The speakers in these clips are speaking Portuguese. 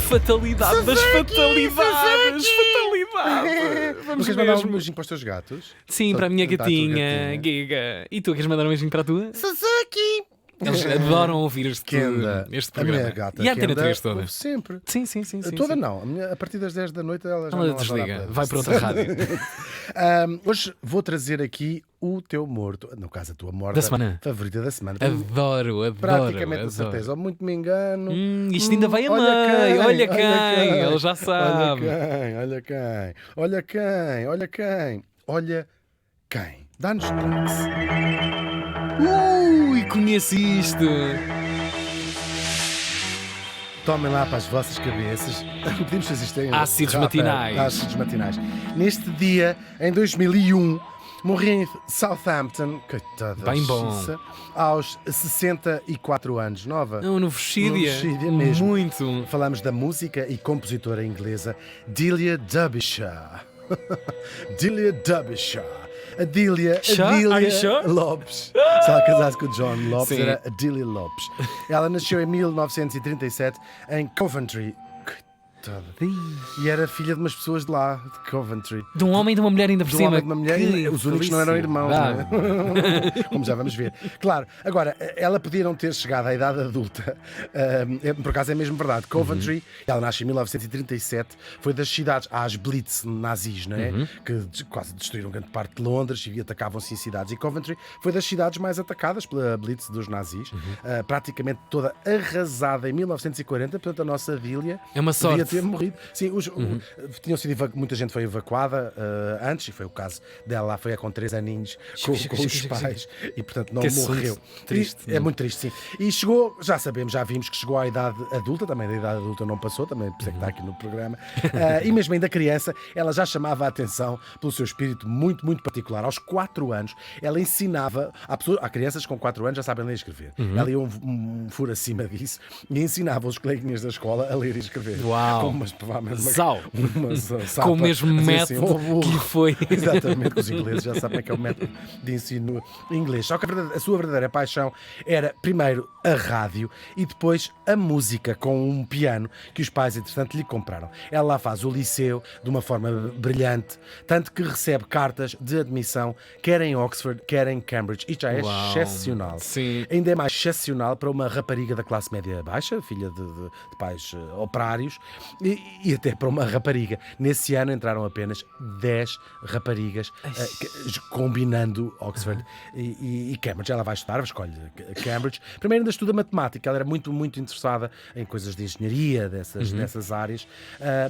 fatalidade das fatalidades. Não Vamos queres mandar um mesmo. beijinho para os teus gatos? Sim, Só para a minha tentar a tua gatinha, Giga. E tu queres mandar um beijinho para a tua? Suzuki! Eles adoram ouvir Kenda, este a programa. minha gata E a Antena Kenda 3 toda. ouve sempre. Sim. Toda sim. não, a partir das 10 da noite ela já Ela não desliga, adora a vai para outra rádio. Hoje vou trazer aqui o teu morto, no caso a tua morta Da semana. favorita da semana. Adoro. Praticamente adoro. de certeza, ou muito me engano. Isto ainda vai a mãe, olha quem, ele já sabe. Olha quem. Dá-nos trance. Ui, conheço isto. Tomem lá para as vossas cabeças. Podemos fazer isto em Ácidos rápido. matinais. Ácidos matinais. Neste dia, em 2001, morri em Southampton, coitada Bem bom. xiça, aos 64 anos. Nova. Não, no Vexídia. Mesmo. Muito. Falamos da música e compositora inglesa Delia Derbyshire. Delia Derbyshire. A Delia Are you sure? Lopes. Se ela casasse com o John Lopes, Sim. era Delia Lopes. Ela nasceu em 1937 em Coventry. Coitada. E era filha de umas pessoas de lá, de Coventry. De um homem e de uma mulher ainda por De um cima. homem e de uma mulher, Que e os únicos não eram delícia. irmãos, Ah, não é? Como já vamos ver. Claro, agora, ela podia não ter chegado à idade adulta, por acaso é mesmo verdade. Coventry, ela nasce em 1937, foi das cidades às blitz nazis, não é? Que quase destruíram grande parte de Londres e atacavam-se em cidades. E Coventry foi das cidades mais atacadas pela blitz dos nazis, praticamente toda arrasada em 1940, portanto a nossa Dília É uma podia sorte. ter morrido. Sim, tinham sido muita gente foi evacuada antes, e foi o caso dela. Lá foi com 3 aninhos com os pais e portanto não Que morreu. assunto triste. É muito triste, sim. E chegou, já sabemos, já vimos que chegou à idade adulta, também da idade adulta não passou, também por isso é que está aqui no programa. E mesmo ainda criança, ela já chamava a atenção pelo seu espírito muito, muito particular. Aos 4 anos, ela ensinava, há crianças com 4 anos já sabem ler e escrever. Ela ia um furo acima disso e ensinava os coleguinhas da escola a ler e escrever. Uau. Com umas, provavelmente, Zau. sapa, Com o mesmo a dizer método "Oh, burro." que lhe foi. Exatamente, que os ingleses já sabem que é o método de ensino inglês. Só que a sua verdadeira paixão era, primeiro, a rádio e depois a música com um piano que os pais, entretanto, lhe compraram. Ela lá faz o liceu de uma forma brilhante, tanto que recebe cartas de admissão, quer em Oxford, quer em Cambridge. Isto já é Uau. excepcional. Sim. Ainda é mais excepcional para uma rapariga da classe média baixa, filha de pais operários, e até para uma rapariga. Nesse ano entraram apenas 10 raparigas, combinando Oxford e Cambridge. Ela vai estudar, escolhe Cambridge. Primeiro ainda estuda matemática, ela era muito, muito interessada em coisas de engenharia, dessas áreas,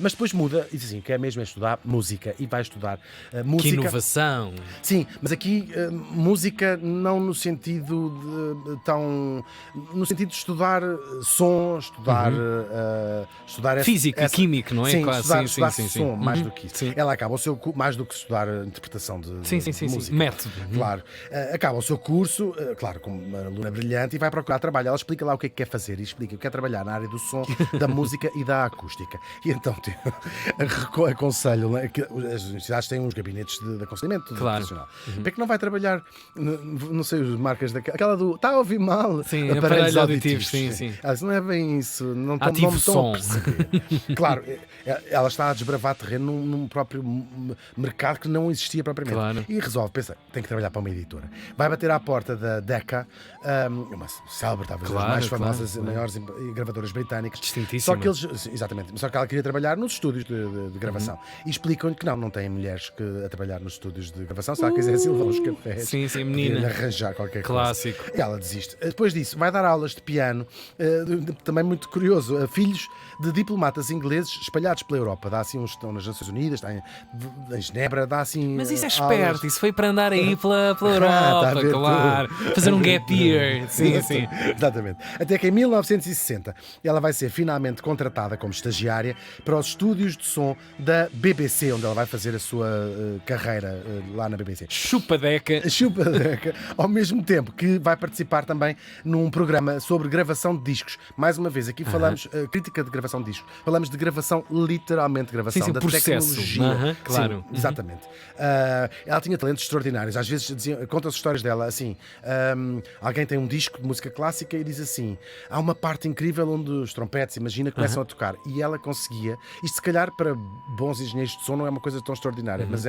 mas depois muda e diz assim, quer mesmo é estudar música, e vai estudar música. Que inovação. Sim, mas aqui música não no sentido no sentido de estudar som, estudar Físico e químico, não é? Sim, Claro, estudar sim. som, mais do que isso. Sim. Ela acaba o seu mais do que estudar interpretação de música. Método. Claro. Acaba o seu curso, claro, como uma aluna brilhante, e vai procurar trabalho. Ela explica lá o que é que quer fazer e explica que quer trabalhar na área do som, da música e da acústica. E então aconselho, né, que as universidades têm uns gabinetes de aconselhamento Claro. profissional. Para que não vai trabalhar, não sei, as marcas aquela do está a ouvir mal, Sim, aparelhos auditivos, sim. Ela diz, não é bem isso, não Ativo estão som. a perceber. Claro, ela está a desbravar terreno num próprio mercado que não existia propriamente. Claro. E resolve, pensa, tem que trabalhar para uma editora. Vai bater à porta da Decca, uma célebre, talvez Claro, das mais claro, famosas e claro. maiores gravadoras britânicas. Distintíssima. Só que eles, exatamente, só que ela queria trabalhar nos estúdios de gravação. E explicam-lhe que não têm mulheres a trabalhar nos estúdios de gravação. Se ela quisesse levar os cafés, Sim, menina. podia-lhe arranjar qualquer Clássico. coisa. E ela desiste. Depois disso, vai dar aulas de piano, também muito curioso, a filhos de diplomatas ingleses espalhados pela Europa. Dá assim uns estão nas Nações Unidas, está em Genebra, dá assim. Mas isso é aulas. esperto, isso foi para andar aí pela Está a Europa, ver claro. tu. Fazer um gap year. Sim. Exatamente. Até que em 1960 ela vai ser finalmente contratada como estagiária para os estúdios de som da BBC, onde ela vai fazer a sua carreira lá na BBC. Chupadeca. Chupadeca, ao mesmo tempo que vai participar também num programa sobre gravação de discos. Mais uma vez, aqui falamos crítica de gravação de discos. Falamos falamos de gravação, literalmente gravação, Sim, da processo. tecnologia. Claro. Sim, exatamente. Ela tinha talentos extraordinários. Às vezes contam-se histórias dela assim. Alguém tem um disco de música clássica e diz assim: há uma parte incrível onde os trompetes, imagina, começam a tocar. E ela conseguia. Isto, se calhar, para bons engenheiros de som, não é uma coisa tão extraordinária, mas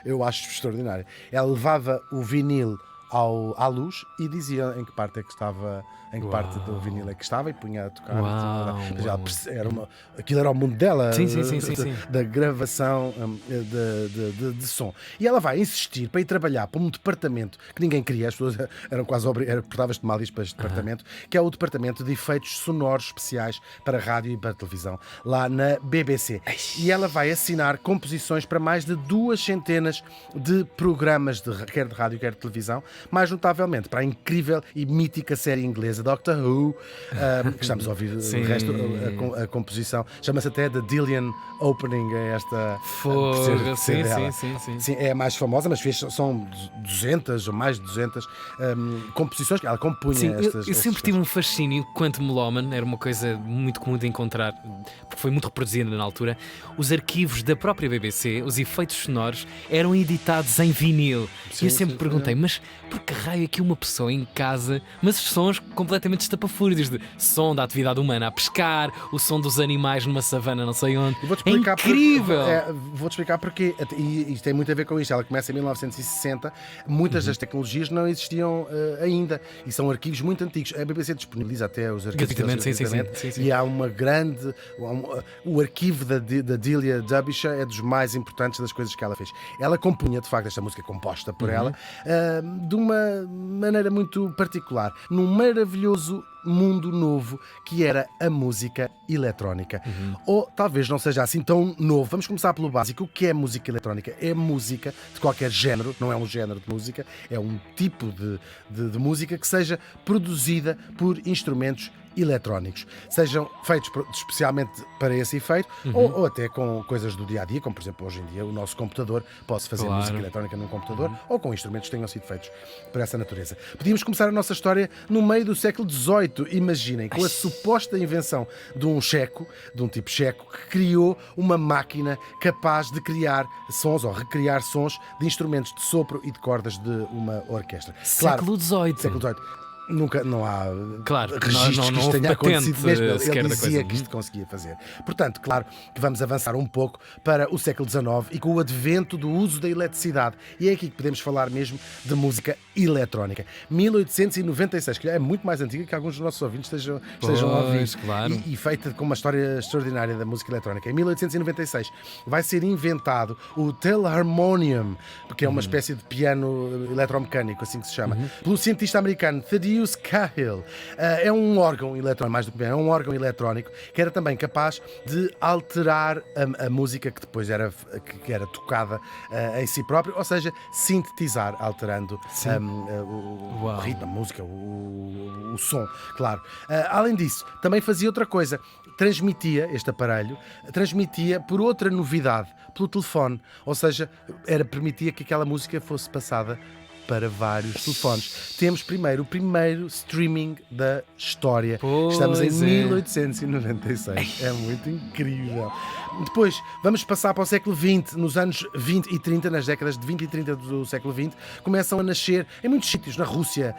eu acho extraordinário. Ela levava o vinil à luz e dizia em que parte é que estava, em que parte do vinil é que estava, e punha a tocar. Aquilo era o mundo dela, Sim. da gravação de som. E ela vai insistir para ir trabalhar para um departamento que ninguém queria, as pessoas eram quase portavas de malis para este departamento, que é o departamento de efeitos sonoros especiais para rádio e para televisão, lá na BBC. E ela vai assinar composições para mais de 200 de programas, quer de rádio, quer de televisão, mais notavelmente para a incrível e mítica série inglesa Doctor Who, que estamos a ouvir o resto, a composição. Chama-se até The Dillian Opening, esta. Sim, é a mais famosa, mas são 200 ou mais de 200 composições que ela compunha. Sim, eu sempre tive um fascínio quanto melómano, era uma coisa muito comum de encontrar, porque foi muito reproduzida na altura. Os arquivos da própria BBC, os efeitos sonoros, eram editados em vinil. E eu sempre perguntei, mas por que raio é que uma pessoa em casa, mas os sons completamente estapafúrdios, de som da atividade humana a pescar, o som dos animais numa savana não sei onde, é incrível! Vou-te explicar porque, e isto tem muito a ver com isto. Ela começa em 1960, muitas das tecnologias não existiam ainda, e são arquivos muito antigos. A BBC disponibiliza até os arquivos gratuitamente, sim. E há uma grande... O arquivo da Delia Derbyshire é dos mais importantes das coisas que ela fez. Ela compunha, de facto, esta música composta por ela, de uma maneira muito particular, num maravilhoso mundo novo que era a música eletrónica. Ou talvez não seja assim tão novo. Vamos começar pelo básico. O que é música eletrónica? É música de qualquer género, não é um género de música, é um tipo de música que seja produzida por instrumentos eletrónicos, sejam feitos especialmente para esse efeito, ou até com coisas do dia a dia, como por exemplo hoje em dia o nosso computador, pode-se fazer música eletrónica num computador, ou com instrumentos que tenham sido feitos por essa natureza. Podíamos começar a nossa história no meio do século XVIII, imaginem, com a suposta invenção de um tipo checo, que criou uma máquina capaz de criar sons ou recriar sons de instrumentos de sopro e de cordas de uma orquestra. Século XVIII. Nunca, não há não registros que isto tenha acontecido mesmo. Ele dizia que coisa. isto conseguia fazer. Portanto, claro que vamos avançar um pouco para o século XIX e com o advento do uso da eletricidade. E é aqui que podemos falar mesmo de música eletrónica. 1896, que é muito mais antiga que alguns dos nossos ouvintes estejam a ouvir. Claro. E feita com uma história extraordinária da música eletrónica. Em 1896 vai ser inventado o Telharmonium, que é uma espécie de piano eletromecânico, assim que se chama, pelo cientista americano Thaddeus Cahill. É um órgão eletrónico, mais do que bem, é um órgão eletrónico que era também capaz de alterar a música que depois era tocada em si próprio, ou seja, sintetizar, alterando o ritmo, a música, o som, claro. Além disso, também fazia outra coisa, este aparelho transmitia por outra novidade, pelo telefone, ou seja, permitia que aquela música fosse passada para vários telefones. Temos primeiro o primeiro streaming da história. Estamos em 1896. É muito incrível. Depois, vamos passar para o século XX. Nos anos 20 e 30, nas décadas de 20 e 30 do século XX, começam a nascer em muitos sítios, na Rússia,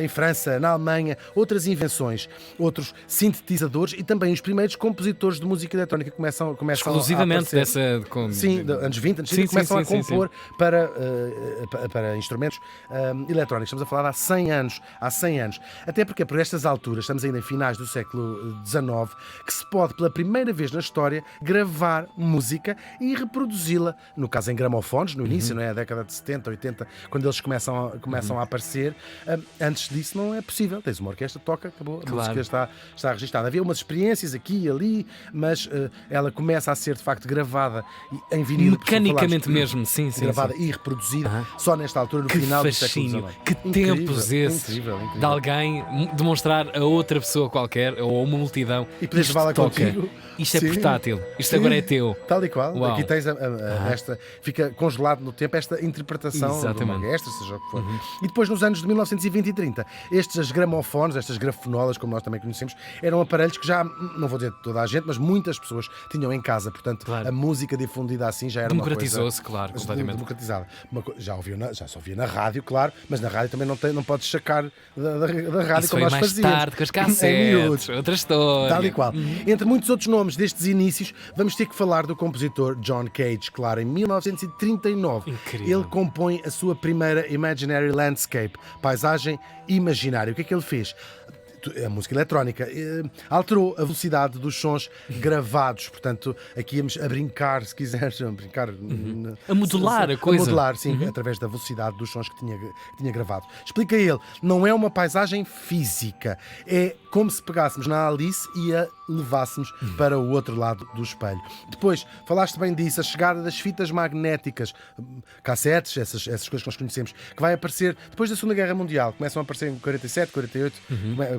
em França, na Alemanha, outras invenções, outros sintetizadores e também os primeiros compositores de música eletrónica começam exclusivamente a aparecer. Sim, anos 20, anos 30, começam a compor para instrumentos eletrónicos. Estamos a falar há 100 anos. Até porque por estas alturas, estamos ainda em finais do século XIX, que se pode pela primeira vez na história gravar música e reproduzi-la, no caso em gramofones, no início, não é? A década de 70, 80, quando eles começam a aparecer. Antes disso não é possível. Tens uma orquestra, toca, acabou, a música está registada. Havia umas experiências aqui e ali, mas ela começa a ser de facto gravada em vinil. Mecanicamente mesmo, sim. Gravada e reproduzida só nesta altura, no final do século XIX. Que tempos esses de alguém demonstrar a outra pessoa qualquer ou a uma multidão. E podes levá-la contigo. Isto é portátil. Isto agora agora é teu. Tal e qual. Uau. Aqui tens esta, fica congelado no tempo esta interpretação de uma Exatamente. orquestra, seja o que for. E depois, nos anos de 1920 e 30, estes gramofones, estas grafonolas, como nós também conhecemos, eram aparelhos que já, não vou dizer toda a gente, mas muitas pessoas tinham em casa. Portanto, Claro. a música difundida assim já era uma coisa... Democratizou-se, claro, completamente. Democratizada. Já se ouvia na rádio, claro, mas na rádio também não podes sacar da rádio Isso como foi nós mais fazíamos. tarde com as Em miúdos. cassetes, outra história. Tal e qual. Entre muitos outros nomes destes inícios, vamos ter que falar do compositor John Cage, claro, em 1939. Incrível. Ele compõe a sua primeira Imaginary Landscape, paisagem imaginária. O que é que ele fez? A música eletrónica alterou a velocidade dos sons gravados, portanto, aqui íamos a brincar, se quiseres, a brincar, A modular a coisa. A modular, sim, através da velocidade dos sons que tinha gravado. Explica ele, não é uma paisagem física, é como se pegássemos na Alice e a levássemos para o outro lado do espelho. Depois, falaste bem disso, a chegada das fitas magnéticas, cassetes, essas coisas que nós conhecemos, que vai aparecer depois da Segunda Guerra Mundial, começam a aparecer em 47, 48,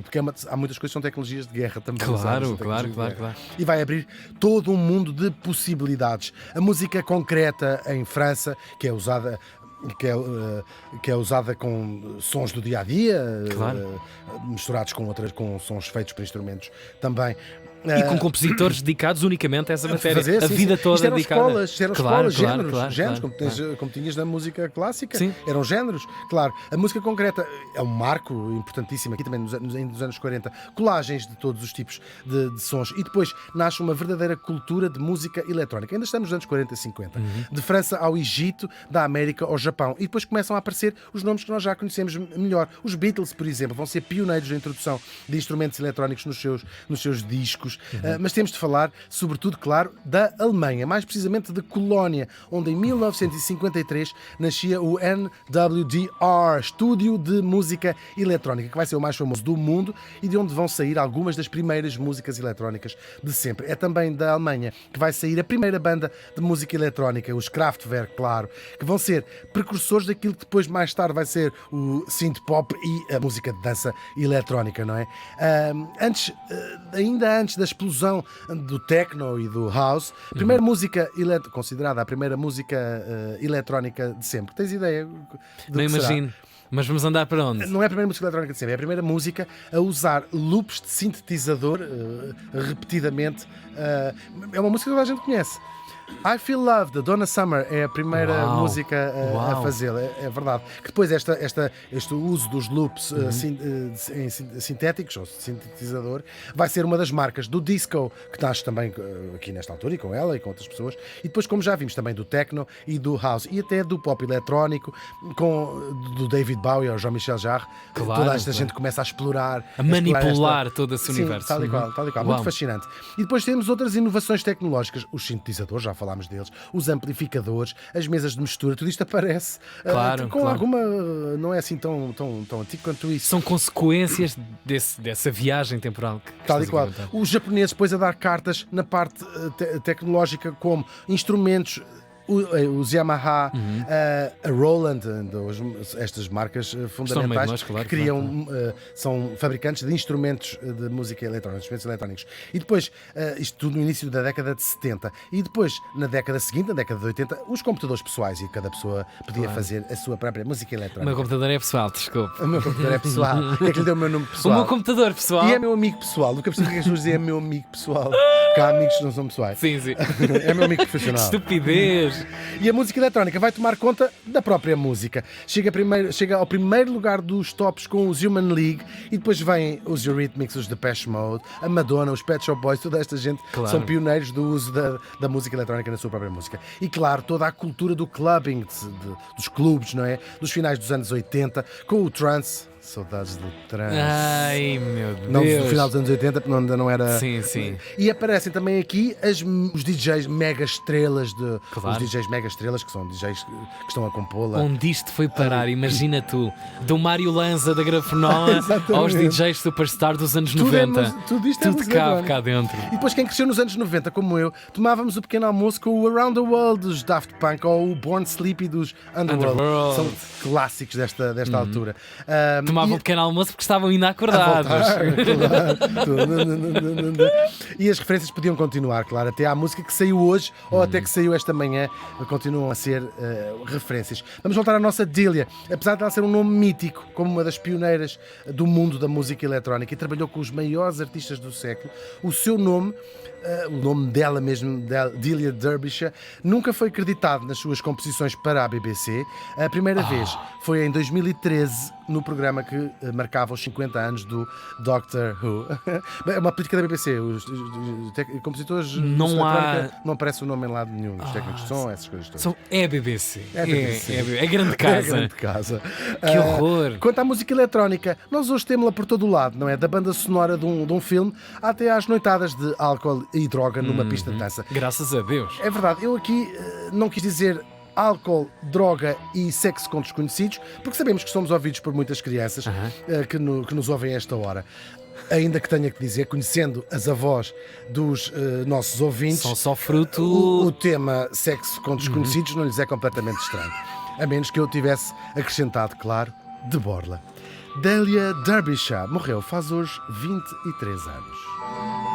porque há muitas coisas que são tecnologias de guerra também. Claro. E vai abrir todo um mundo de possibilidades. A música concreta em França, que é usada com sons do dia a dia, Claro. misturados com sons feitos por instrumentos também. E com compositores dedicados unicamente a essa matéria. Fazer, a sim, vida sim. toda Isto eram dedicada. escolas, Claro, géneros, claro. como tinhas na música clássica. Sim. Eram géneros, claro. A música concreta é um marco importantíssimo aqui também nos anos 40. Colagens de todos os tipos de sons. E depois nasce uma verdadeira cultura de música eletrónica. Ainda estamos nos anos 40 e 50. De França ao Egito, da América ao Japão. E depois começam a aparecer os nomes que nós já conhecemos melhor. Os Beatles, por exemplo, vão ser pioneiros na introdução de instrumentos eletrónicos nos seus discos. Mas temos de falar, sobretudo, claro, da Alemanha, mais precisamente de Colónia, onde em 1953 nascia o NWDR, Estúdio de Música Eletrónica, que vai ser o mais famoso do mundo e de onde vão sair algumas das primeiras músicas eletrónicas de sempre. É também da Alemanha que vai sair a primeira banda de música eletrónica, os Kraftwerk, claro, que vão ser precursores daquilo que depois, mais tarde, vai ser o synth-pop e a música de dança eletrónica, não é? Ainda antes da explosão do techno e do house, a primeira música considerada a primeira música eletrónica de sempre. Tens ideia do Não que será? imagino. Mas vamos andar para onde? Não é a primeira música eletrónica de sempre, é a primeira música a usar loops de sintetizador repetidamente. É uma música que toda a gente conhece. I Feel Love, da Donna Summer, é a primeira Uau. música a Uau. fazê-la, é verdade. Que depois este uso dos loops sintéticos, ou sintetizador, vai ser uma das marcas do disco, que nasce também aqui nesta altura, e com ela e com outras pessoas, e depois, como já vimos, também do techno e do house, e até do pop eletrónico, do David Bowie ao Jean-Michel Jarre. Claro, Toda esta claro. gente começa a explorar, A manipular esta... todo esse Sim, universo. tal e qual. Uau. Muito fascinante. E depois temos outras inovações tecnológicas, os sintetizadores, já falámos deles, os amplificadores, as mesas de mistura, tudo isto aparece Claro, com claro. alguma... não é assim tão antigo quanto isso. São consequências dessa viagem temporal que Tal e estás a qual. comentar. Os japoneses depois a dar cartas na parte tecnológica, como instrumentos, os Yamaha, a Roland, estas marcas fundamentais nós, claro, que criam, são fabricantes de instrumentos de música eletrónica, instrumentos eletrónicos. E depois, isto tudo no início da década de 70. E depois, na década seguinte, na década de 80, os computadores pessoais, e cada pessoa podia fazer a sua própria música O eletrónica. meu computador é pessoal, desculpe. O meu computador é pessoal. O que é que lhe deu o meu nome O pessoal? meu computador pessoal. E é meu amigo pessoal. Nunca percebi que as pessoas dizem é meu amigo pessoal. Porque há amigos que não são pessoais. Sim, sim. É meu amigo profissional. Estupidez. E a música eletrónica vai tomar conta da própria música. Chega ao primeiro lugar dos tops com os Human League e depois vêm os Eurythmics, os Depeche Mode, a Madonna, os Pet Shop Boys, toda esta gente Claro. são pioneiros do uso da música eletrónica na sua própria música. E claro, toda a cultura do clubbing, dos clubes, não é? Dos finais dos anos 80, com o trance. Saudades do trance. Ai, meu Deus. Não do final dos anos 80, porque ainda não era. Sim, sim. E aparecem também aqui os DJs mega estrelas, Claro. os DJs mega estrelas, que são DJs que estão a compô-la. Onde isto foi parar, imagina tu, do Mário Lanza da Grafenola Exatamente. aos DJs Superstar dos anos Tudo é 90. tudo isto é Tudo música cabe eletrónica. cá dentro. E depois quem cresceu nos anos 90, como eu, tomávamos o pequeno almoço com o Around the World dos Daft Punk ou o Born Sleepy dos Underworld. Underworld. São clássicos desta altura. chamavam pequeno almoço porque estavam ainda acordados. E as referências podiam continuar, claro, até à música que saiu hoje ou até que saiu esta manhã, continuam a ser referências. Vamos voltar à nossa Delia. Apesar de ela ser um nome mítico, como uma das pioneiras do mundo da música eletrónica e trabalhou com os maiores artistas do século, o seu nome, o nome dela mesmo, Delia Derbyshire, nunca foi acreditado nas suas composições para a BBC. A primeira vez foi em 2013, no programa que marcava os 50 anos do Doctor Who. É uma política da BBC. Os compositores Não há... não aparece o nome em lado nenhum. Os técnicos de som, essas coisas todas. É a BBC. É a BBC. É grande casa. É grande casa. Que horror. Quanto à música eletrónica, nós hoje temos-la por todo o lado, não é? Da banda sonora de um filme até às noitadas de álcool e droga numa pista de dança. Graças a Deus. É verdade, eu aqui não quis dizer álcool, droga e sexo com desconhecidos, porque sabemos que somos ouvidos por muitas crianças que nos ouvem a esta hora. Ainda que tenha que dizer, conhecendo as avós dos nossos ouvintes, São só fruto... o tema sexo com desconhecidos não lhes é completamente estranho. A menos que eu tivesse acrescentado, claro, de borla. Delia Derbyshire morreu faz hoje 23 anos.